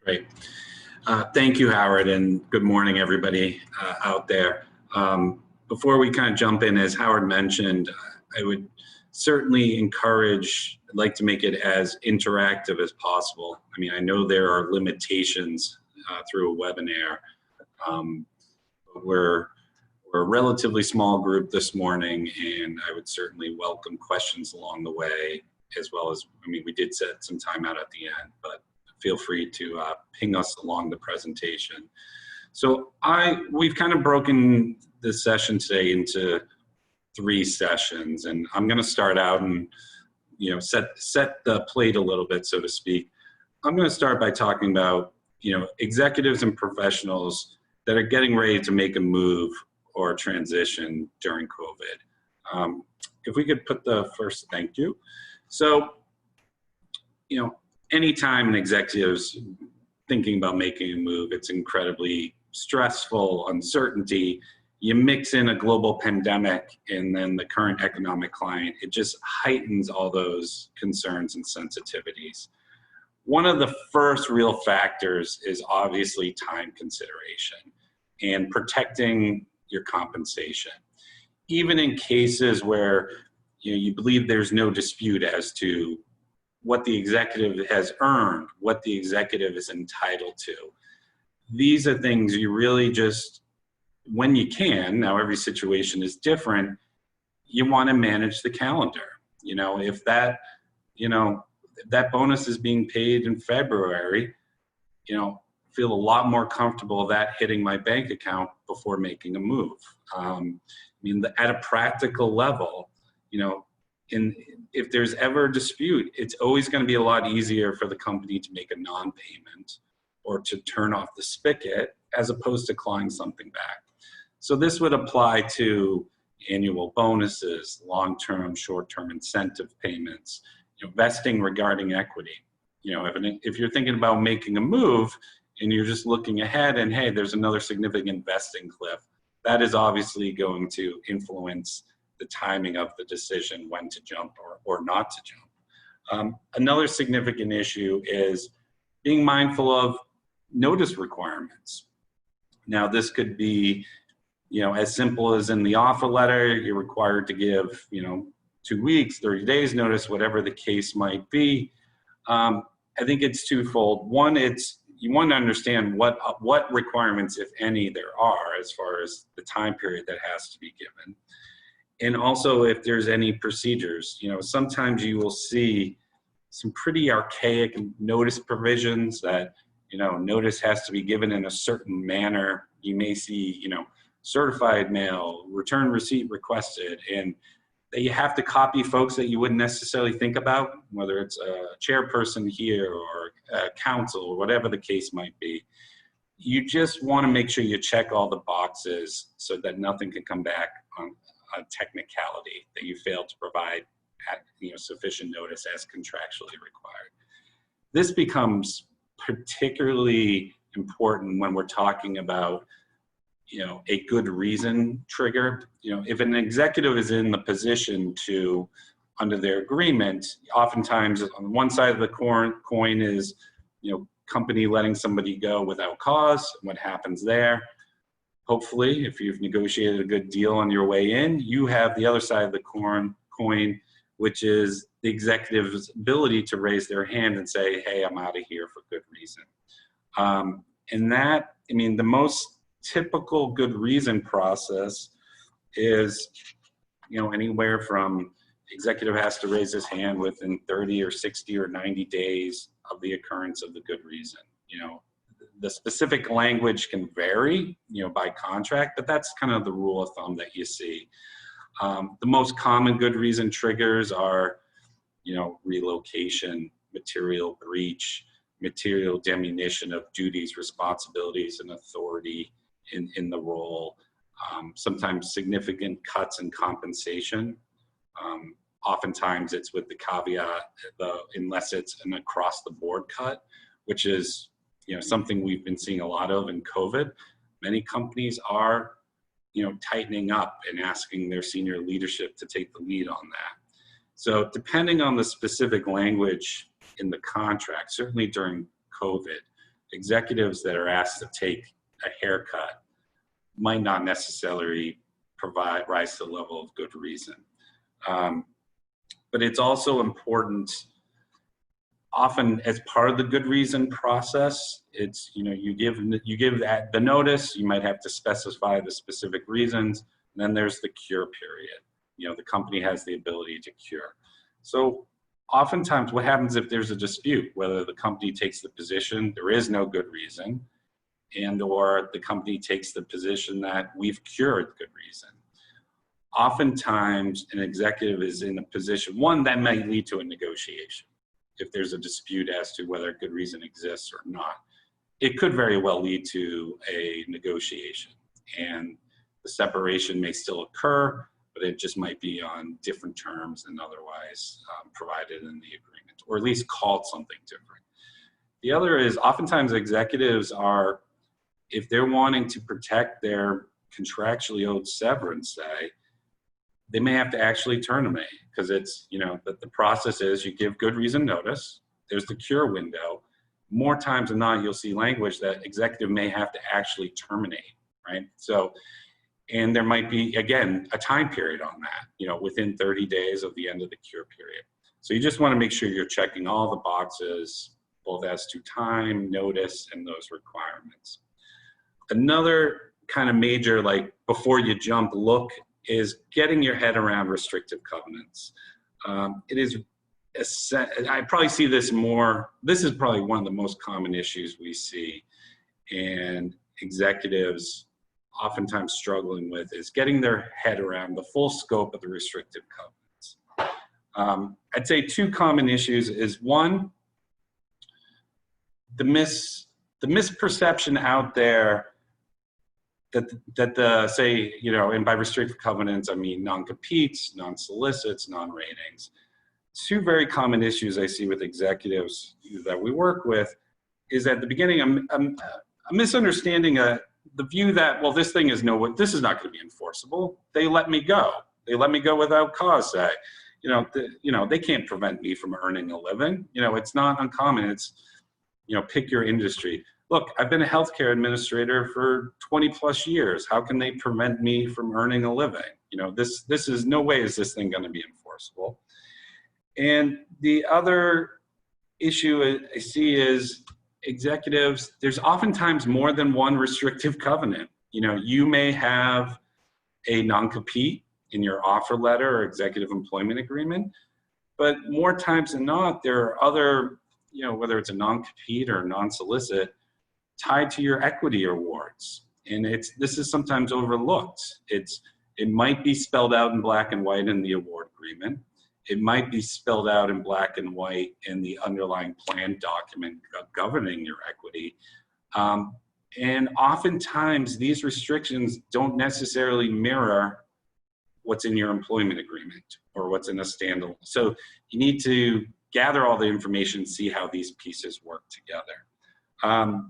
Great. Thank you, Howard, and good morning, everybody out there. Before we kind of jump in, as Howard mentioned, I would certainly encourage, I'd like to make it as interactive as possible. I mean, I know there are limitations through a webinar. But we're a relatively small group this morning, and I would certainly welcome questions along the way, as well as, I mean, we did set some time out at the end, but feel free to ping us along the presentation. So we've kind of broken this session today into 3 sessions, and I'm going to start out and set the plate a little bit, so to speak. I'm going to start by talking about executives and professionals that are getting ready to make a move or a transition during COVID. If we could put the first, thank you. So, anytime an executive's thinking about making a move, it's incredibly stressful, uncertainty. You mix in a global pandemic and then the current economic climate, it just heightens all those concerns and sensitivities. One of the first real factors is obviously time consideration and protecting your compensation. Even in cases where you believe there's no dispute as to what the executive has earned, what the executive is entitled to. These are things you really just, when you can, now every situation is different, you want to manage the calendar. If that, that bonus is being paid in February, feel a lot more comfortable that hitting my bank account before making a move. At a practical level, if there's ever a dispute, it's always going to be a lot easier for the company to make a non-payment or to turn off the spigot as opposed to clawing something back. So this would apply to annual bonuses, long-term, short-term incentive payments, vesting regarding equity. If you're thinking about making a move and you're just looking ahead and, hey, there's another significant vesting cliff, that is obviously going to influence the timing of the decision when to jump or not to jump. Another significant issue is being mindful of notice requirements. Now, this could be, as simple as in the offer letter, you're required to give, 2 weeks, 30 days notice, whatever the case might be. I think it's twofold. One, you want to understand what requirements, if any, there are as far as the time period that has to be given. And also if there's any procedures. Sometimes you will see some pretty archaic notice provisions that, notice has to be given in a certain manner. You may see, certified mail, return receipt requested, and that you have to copy folks that you wouldn't necessarily think about, whether it's a chairperson here or a counsel or whatever the case might be. You just want to make sure you check all the boxes so that nothing can come back on a technicality that you failed to provide sufficient notice as contractually required. This becomes particularly important when we're talking about a good reason trigger. If an executive is in the position to, under their agreement, oftentimes on one side of the coin is, company letting somebody go without cause, what happens there. Hopefully, if you've negotiated a good deal on your way in, you have the other side of the coin, which is the executive's ability to raise their hand and say, hey, I'm out of here for good reason. And that, the most typical good reason process is, anywhere from executive has to raise his hand within 30 or 60 or 90 days of the occurrence of the good reason. The specific language can vary, by contract, but that's kind of the rule of thumb that you see. The most common good reason triggers are, relocation, material breach, material diminution of duties, responsibilities, and authority in the role. Sometimes significant cuts in compensation. Oftentimes it's with the caveat, unless it's an across-the-board cut, which is something we've been seeing a lot of in COVID. Many companies are tightening up and asking their senior leadership to take the lead on that. So depending on the specific language in the contract, certainly during COVID, executives that are asked to take a haircut might not necessarily rise to the level of good reason. But it's also important, often as part of the good reason process, it's, you give that the notice, you might have to specify the specific reasons, and then there's the cure period. The company has the ability to cure. So oftentimes what happens if there's a dispute, whether the company takes the position there is no good reason, and or the company takes the position that we've cured good reason. Oftentimes an executive is in a position, one, that might lead to a negotiation. If there's a dispute as to whether good reason exists or not, it could very well lead to a negotiation, and the separation may still occur, but it just might be on different terms than otherwise provided in the agreement, or at least called something different. The other is oftentimes executives are, if they're wanting to protect their contractually owed severance, say, they may have to actually terminate, because it's, that the process is you give good reason notice, there's the cure window. More times than not, you'll see language that executive may have to actually terminate, right? So, and there might be, again, a time period on that, within 30 days of the end of the cure period. So you just want to make sure you're checking all the boxes, both as to time, notice, and those requirements. Another kind of major, like before you jump, look is getting your head around restrictive covenants. It is, I probably see this more, this is probably one of the most common issues we see, and executives oftentimes struggling with, is getting their head around the full scope of the restrictive covenants. I'd say two common issues is, one, the misperception out there that say, and by restrictive covenants, I mean non-competes, non-solicits, non-ratings. Two very common issues I see with executives that we work with is, at the beginning, a misunderstanding, the view that, well, this thing is this is not going to be enforceable. They let me go. They let me go without cause, say. They can't prevent me from earning a living. It's not uncommon. It's, pick your industry. Look, I've been a healthcare administrator for 20 plus years. How can they prevent me from earning a living? This is, no way is this thing going to be enforceable. And the other issue I see is executives, there's oftentimes more than one restrictive covenant. You may have a non-compete in your offer letter or executive employment agreement, but more times than not, there are other, whether it's a non-compete or a non-solicit, tied to your equity awards. And this is sometimes overlooked. It might be spelled out in black and white in the award agreement. It might be spelled out in black and white in the underlying plan document governing your equity. And oftentimes these restrictions don't necessarily mirror what's in your employment agreement or what's in a standalone. So you need to gather all the information, see how these pieces work together.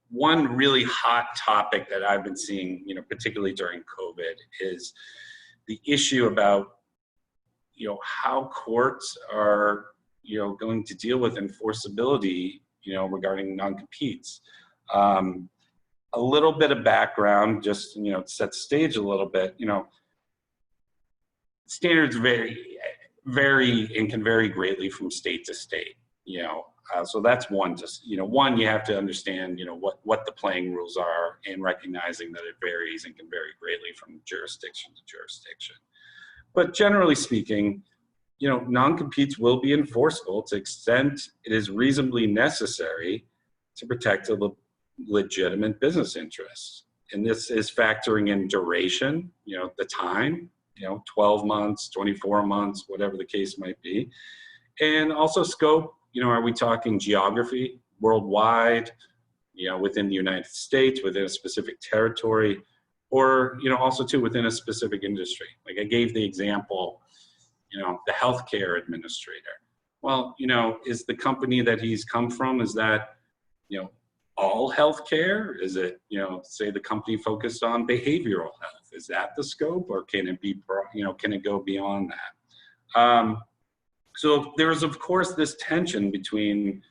One really hot topic that I've been seeing, particularly during COVID, is the issue about, how courts are, going to deal with enforceability, regarding non-competes. A little bit of background, just, to set the stage a little bit, standards vary and can vary greatly from state to state, so that's one, just, one, you have to understand, what the playing rules are, and recognizing that it varies and can vary greatly from jurisdiction to jurisdiction. But generally speaking, non-competes will be enforceable to the extent it is reasonably necessary to protect a legitimate business interests. And this is factoring in duration, the time, 12 months, 24 months, whatever the case might be. And also scope, are we talking geography, worldwide, within the United States, within a specific territory, or, also too within a specific industry. Like I gave the example, the healthcare administrator. Well, is the company that he's come from, is that, all healthcare? Is it, say the company focused on behavioral health? Is that the scope, or can it be, can it go beyond that? So there's, of course, this tension between,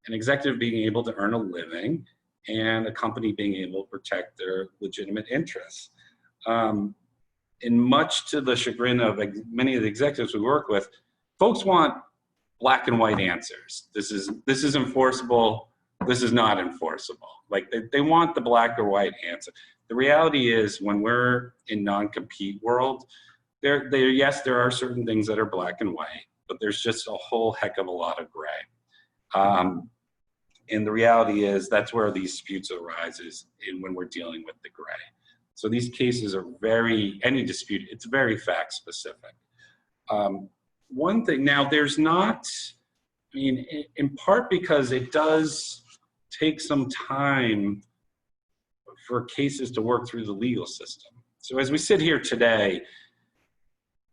an executive being able to earn a living and a company being able to protect their legitimate interests. And much to the chagrin of many of the executives we work with, folks want black and white answers. This is enforceable. This is not enforceable. Like they want the black or white answer. The reality is, when we're in non-compete world, yes, there are certain things that are black and white, but there's just a whole heck of a lot of gray. And the reality is that's where these disputes arises when we're dealing with the gray. So these cases are any dispute, it's very fact specific. One thing, now there's not, I mean, in part because it does take some time for cases to work through the legal system. So as we sit here today,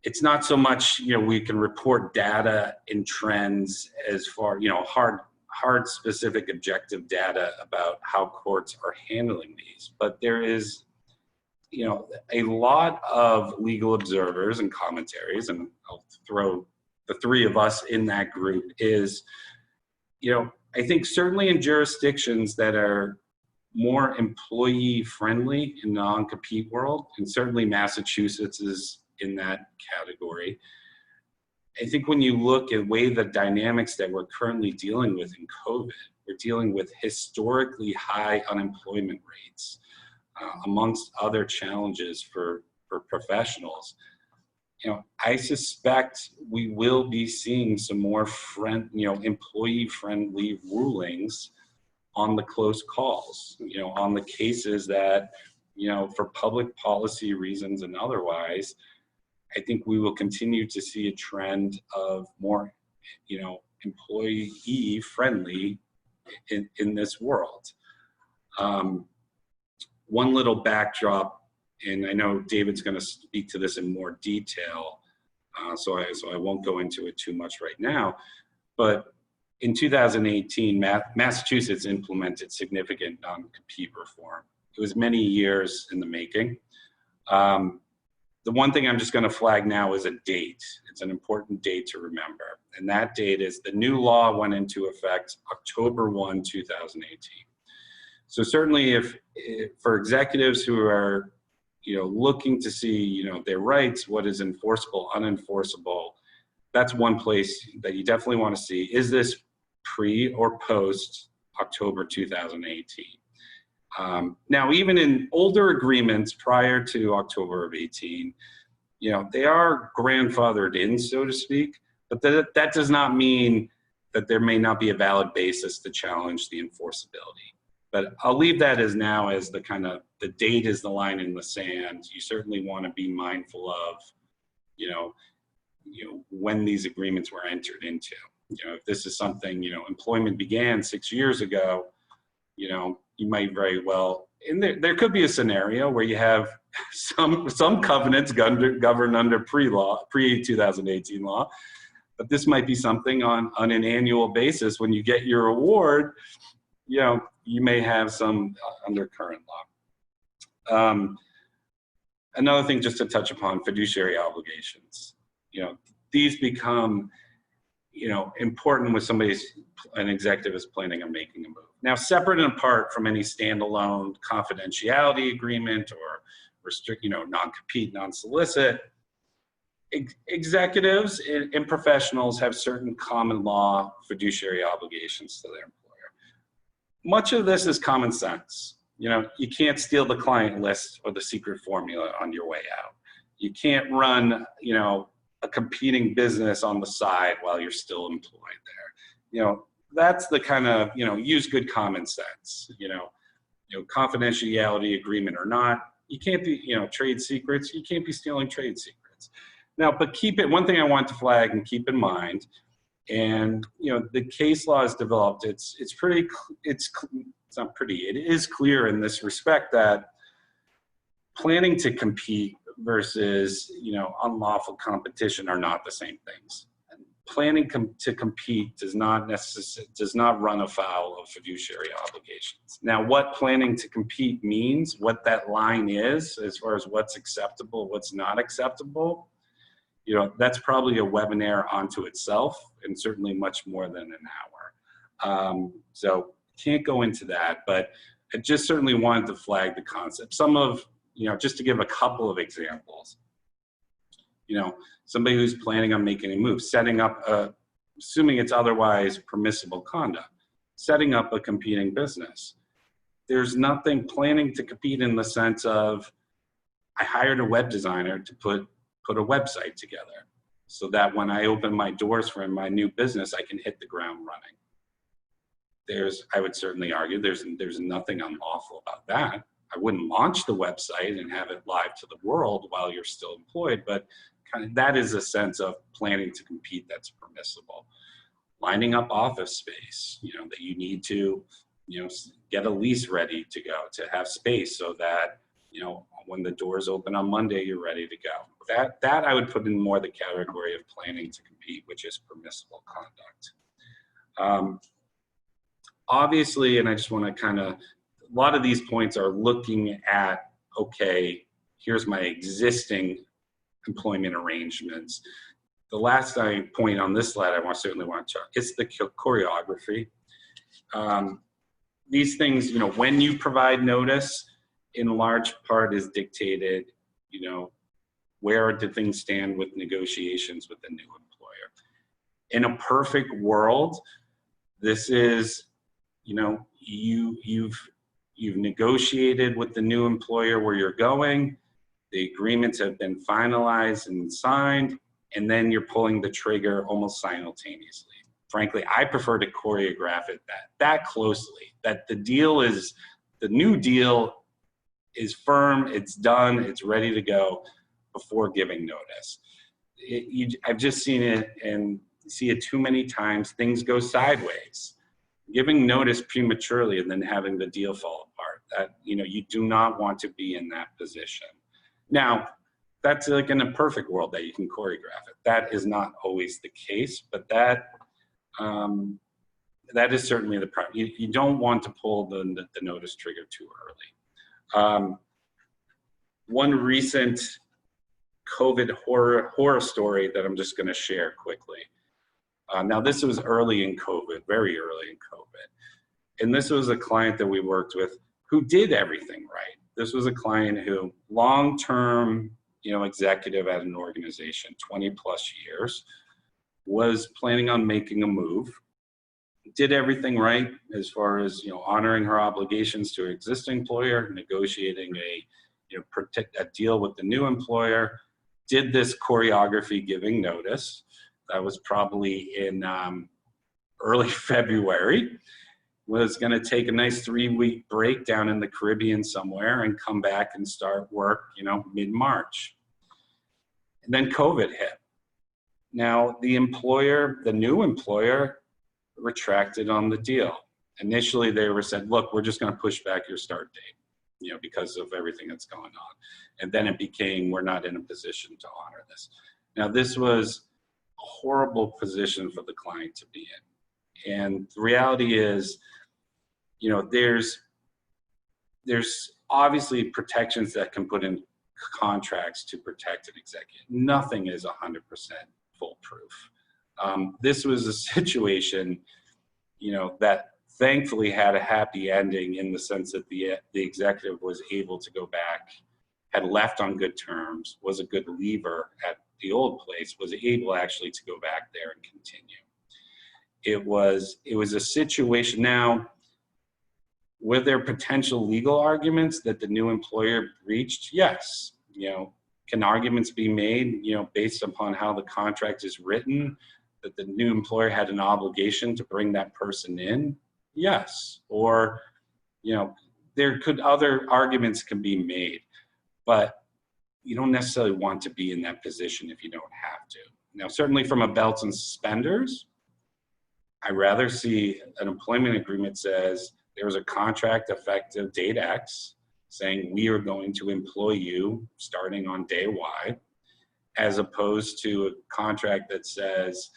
it's not so much, we can report data and trends as far, hard specific objective data about how courts are handling these, but there is, a lot of legal observers and commentaries, and I'll throw the three of us in that group, is, I think certainly in jurisdictions that are more employee friendly in the non-compete world, and certainly Massachusetts is in that category. I think when you look at the dynamics that we're currently dealing with in COVID, we're dealing with historically high unemployment rates, amongst other challenges for professionals. I suspect we will be seeing some more employee-friendly rulings on the close calls, on the cases that, for public policy reasons and otherwise, I think we will continue to see a trend of more, employee-friendly in this world. One little backdrop, and I know David's going to speak to this in more detail, so I won't go into it too much right now, but in 2018, Massachusetts implemented significant non-compete reform. It was many years in the making. The one thing I'm just going to flag now is a date. It's an important date to remember, and that date is the new law went into effect October 1, 2018. So certainly if for executives who are, looking to see, their rights, what is enforceable, unenforceable, that's one place that you definitely want to see. Is this pre or post October 2018? Now, even in older agreements prior to October of 18, they are grandfathered in, so to speak, but that does not mean that there may not be a valid basis to challenge the enforceability. But I'll leave that as now as the the date is the line in the sand. You certainly want to be mindful of, when these agreements were entered into. If this is something, employment began 6 years ago, you might very well, and there could be a scenario where you have some covenants governed under pre-2018 law, but this might be something on an annual basis. When you get your award, you may have some under current law. Another thing just to touch upon, fiduciary obligations. These become, important when an executive is planning on making a move. Now, separate and apart from any standalone confidentiality agreement or restrict, non-compete, non-solicit, executives and professionals have certain common law fiduciary obligations to their employer. Much of this is common sense. You can't steal the client list or the secret formula on your way out. You can't run, a competing business on the side while you're still employed there. That's the kind of, use good common sense, confidentiality agreement or not. You can't be, trade secrets. You can't be stealing trade secrets. Now, but one thing I want to flag and keep in mind, and, the case law is developed. It is clear in this respect that planning to compete versus, unlawful competition are not the same things. Planning to compete does not run afoul of fiduciary obligations. Now, what planning to compete means, what that line is, as far as what's acceptable, what's not acceptable, that's probably a webinar onto itself, and certainly much more than an So can't go into that, but I just certainly wanted to flag the concept. Some of, just to give a couple of examples, somebody who's planning on making a move, setting up assuming it's otherwise permissible conduct, setting up a competing business. There's nothing planning to compete in the sense of, I hired a web designer to put a website together so that when I open my doors for my new business, I can hit the ground running. I would certainly argue there's nothing unlawful about that. I wouldn't launch the website and have it live to the world while you're still employed, but kind of that is a sense of planning to compete that's permissible. Lining up office space, that you need to, get a lease ready to go, to have space so that, when the doors open on Monday, you're ready to go. That I would put in more the category of planning to compete, which is permissible conduct. Obviously, and I just want to a lot of these points are looking at, okay, here's my existing employment arrangements. The last point on this slide certainly want to talk, it's the choreography. These things, when you provide notice, in large part is dictated, where do things stand with negotiations with the new employer. In a perfect world, this is, you've negotiated with the new employer where you're going, the agreements have been finalized and signed, and then you're pulling the trigger almost simultaneously. Frankly, I prefer to choreograph it that closely, that the new deal is firm, it's done, it's ready to go before giving notice. I've just seen it and see it too many times. Things go sideways. Giving notice prematurely and then having the deal fall apart. That, you do not want to be in that position. Now, that's like in a perfect world that you can choreograph it. That is not always the case, but that is certainly the problem. You don't want to pull the notice trigger too early. One recent COVID horror story that I'm just going to share quickly. Now, this was early in COVID, very early in COVID. And this was a client that we worked with who did everything right. This was a client who, long-term, executive at an organization, 20 plus years, was planning on making a move, did everything right as far as, honoring her obligations to her existing employer, negotiating a deal with the new employer, did this choreography giving notice. That was probably in early February, was going to take a nice 3-week break down in the Caribbean somewhere and come back and start work, mid-March. And then COVID hit. Now, the new employer retracted on the deal. Initially, they said, look, we're just going to push back your start date, because of everything that's going on. And then it became, we're not in a position to honor this. Now, this was a horrible position for the client to be in. And the reality is, there's obviously protections that can put in contracts to protect an executive. Nothing is 100% foolproof. This was a situation, that thankfully had a happy ending in the sense that the executive was able to go back, had left on good terms, was a good leaver at the old place, was able actually to go back there and continue. It was a situation. Now, were there potential legal arguments that the new employer breached? Yes. Can arguments be made, based upon how the contract is written, that the new employer had an obligation to bring that person in? Yes. Or, other arguments can be made, but you don't necessarily want to be in that position if you don't have to. Now, certainly from a belts and suspenders, I rather see an employment agreement says there's a contract effective date X saying we are going to employ you starting on day Y, as opposed to a contract that says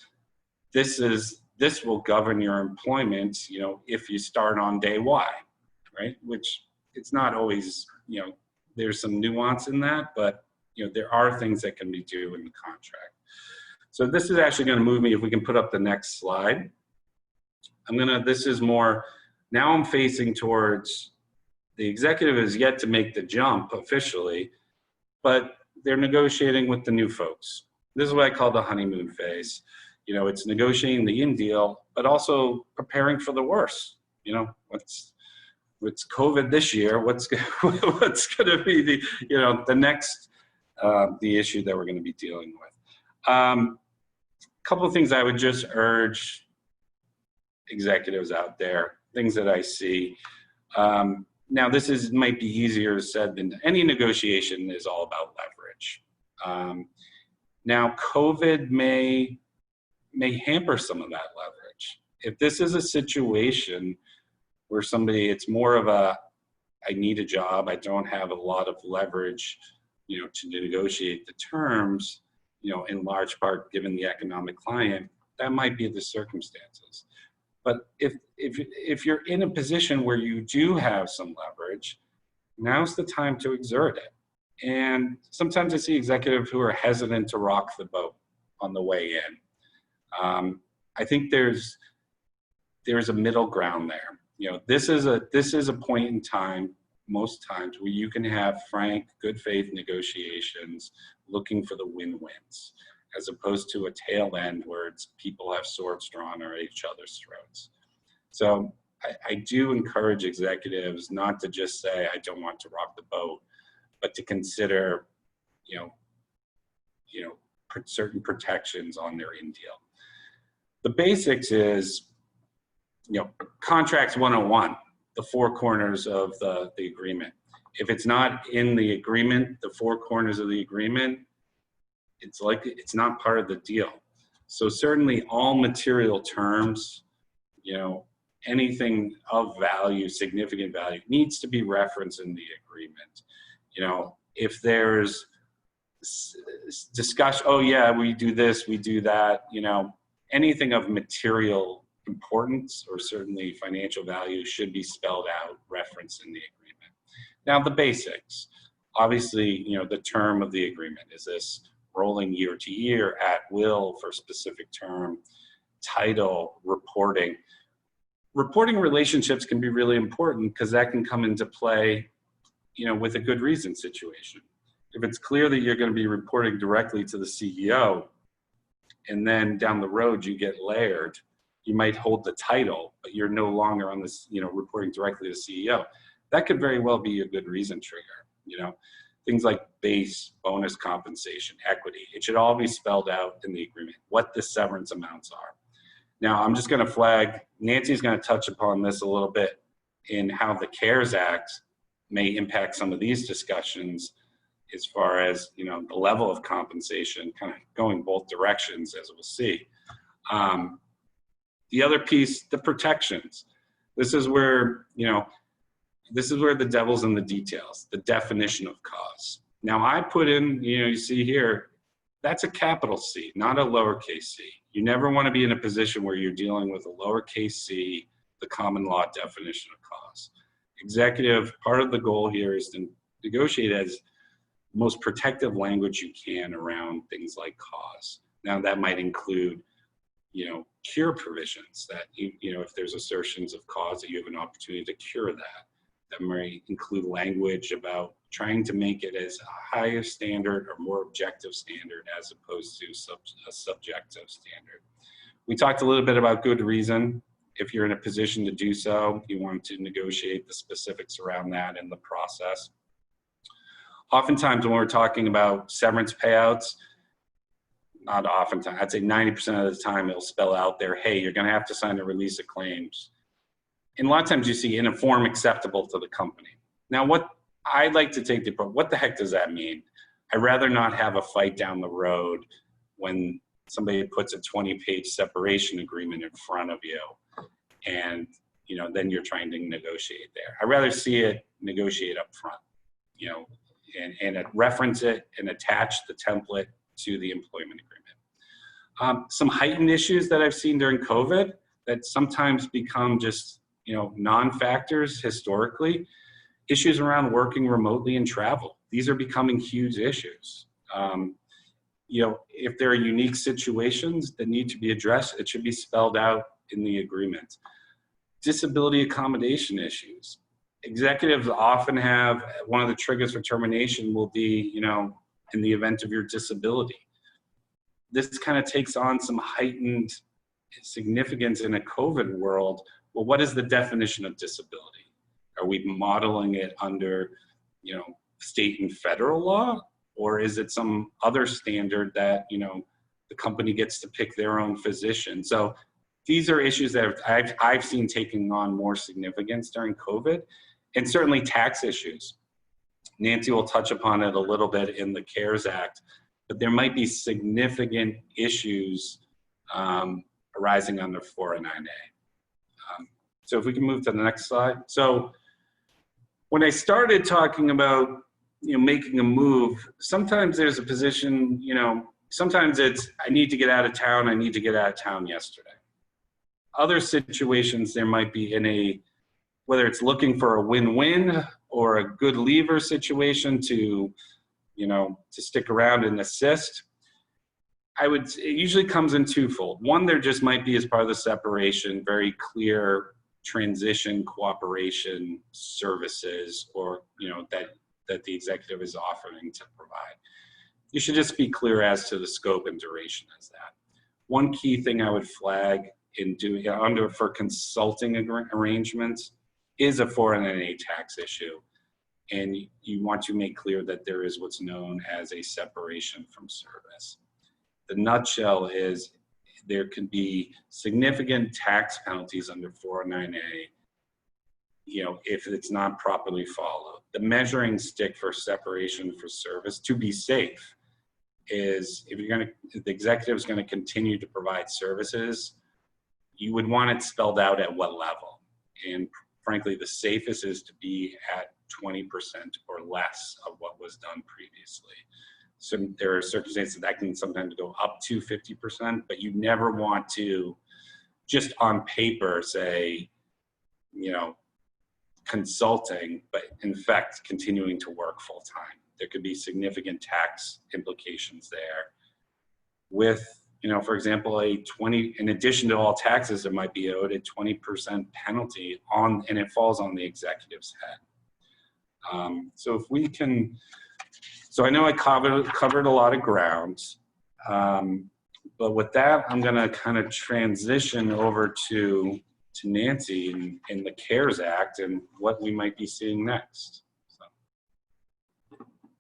this will govern your employment, if you start on day Y, right? Which it's not always, there's some nuance in that, but there are things that can be due in the contract. So this is actually going to move me, if we can put up the next slide. this is more, now I'm facing towards, the executive is yet to make the jump officially, but they're negotiating with the new folks. This is what I call the honeymoon phase. You know, it's negotiating the in deal, but also preparing for the worst. You know, what's COVID this year? What's going to be the, you know, the next, the issue that we're going to be dealing with. Couple of things I would just urge executives out there, things that I see. Now, this might be easier said than any negotiation is all about leverage. Now, COVID may hamper some of that leverage. If this is a situation where somebody, it's more of a, I need a job, I don't have a lot of leverage, you know, to negotiate the terms, you know, in large part given the economic climate, that might be the circumstances. But if you're in a position where you do have some leverage, now's the time to exert it. And sometimes I see executives who are hesitant to rock the boat on the way in. I think there's a middle ground there. You know, this is a point in time, most times, where you can have frank, good faith negotiations looking for the win-wins, as opposed to a tail end where people have swords drawn or at each other's throats. So I do encourage executives not to just say, I don't want to rock the boat, but to consider, you know, certain protections on their in deal. The basics is, you know, contracts 101, the four corners of the agreement. If it's not in the agreement, the four corners of the agreement, it's like it's not part of the deal. So certainly all material terms, you know, anything of value, significant value, needs to be referenced in the agreement. You know, if there's discussion, oh yeah, we do this, we do that, you know, anything of material importance or certainly financial value should be spelled out, referenced in the agreement. Now the basics, obviously, you know, the term of the agreement, is this rolling year to year, at will for a specific term, title, reporting. Reporting relationships can be really important because that can come into play, you know, with a good reason situation. If it's clear that you're going to be reporting directly to the CEO, and then down the road you get layered, you might hold the title, but you're no longer on this, you know, reporting directly to the CEO. That could very well be a good reason trigger, you know. Things like base, bonus compensation, equity. It should all be spelled out in the agreement, what the severance amounts are. Now, I'm just going to flag, Nancy's going to touch upon this a little bit in how the CARES Act may impact some of these discussions as far as, you know, the level of compensation kind of going both directions, as we'll see. The other piece, the protections. This is where, you know, this is where the devil's in the details, the definition of cause. Now I put in, you know, you see here, that's a capital C, not a lowercase c. You never want to be in a position where you're dealing with a lowercase c, the common law definition of cause. Executive, part of the goal here is to negotiate as most protective language you can around things like cause. Now that might include, you know, cure provisions that, you know, if there's assertions of cause that you have an opportunity to cure that. That might include language about trying to make it as a higher standard or more objective standard as opposed to a subjective standard. We talked a little bit about good reason. If you're in a position to do so, you want to negotiate the specifics around that in the process. Oftentimes when we're talking about severance payouts, not oftentimes, I'd say 90% of the time it'll spell out there, hey, you're gonna have to sign a release of claims. And a lot of times you see in a form acceptable to the company. Now what I'd like to take the approach, what the heck does that mean? I'd rather not have a fight down the road when somebody puts a 20-page separation agreement in front of you and, you know, then you're trying to negotiate there. I'd rather see it negotiate up front, you know, and reference it and attach the template to the employment agreement. Some heightened issues that I've seen during COVID that sometimes become just, you know, non-factors historically, issues around working remotely and travel. These are becoming huge issues. You know, if there are unique situations that need to be addressed, it should be spelled out in the agreement. disability accommodation issues. Executives often have, one of the triggers for termination will be, in the event of your disability. This kind of takes on some heightened significance in a COVID world. Well, what is the definition of disability? Are we modeling it under, state and federal law? Or is it some other standard that, the company gets to pick their own physician? So these are issues that I've seen taking on more significance during COVID, and certainly tax issues. Nancy will touch upon it a little bit in the CARES Act, but there might be significant issues arising under 409A. So if we can move to the next slide. So when I started talking about making a move, sometimes there's a position, sometimes it's I need to get out of town, I need to get out of town yesterday. Other situations there might be whether it's looking for a win-win or a good leaver situation to stick around and assist. It usually comes in twofold. One, there just might be, as part of the separation, very clear transition cooperation services or that the executive is offering to provide. You should just be clear as to the scope and duration as that. One key thing I would flag in doing for consulting arrangements is a 409A tax issue. And you want to make clear that there is what's known as a separation from service. The nutshell is there can be significant tax penalties under 409A, if it's not properly followed. The measuring stick for separation for service, to be safe, is if the executive is going to continue to provide services, you would want it spelled out at what level. And frankly, the safest is to be at 20% or less of what was done previously. So there are circumstances that can sometimes go up to 50%, but you never want to just on paper say, consulting, but in fact, continuing to work full time. There could be significant tax implications there with, for example, in addition to all taxes, there might be owed a 20% penalty and it falls on the executive's head. So if we can, so I know I covered a lot of ground, but with that, I'm gonna kind of transition over to Nancy in the CARES Act and what we might be seeing next.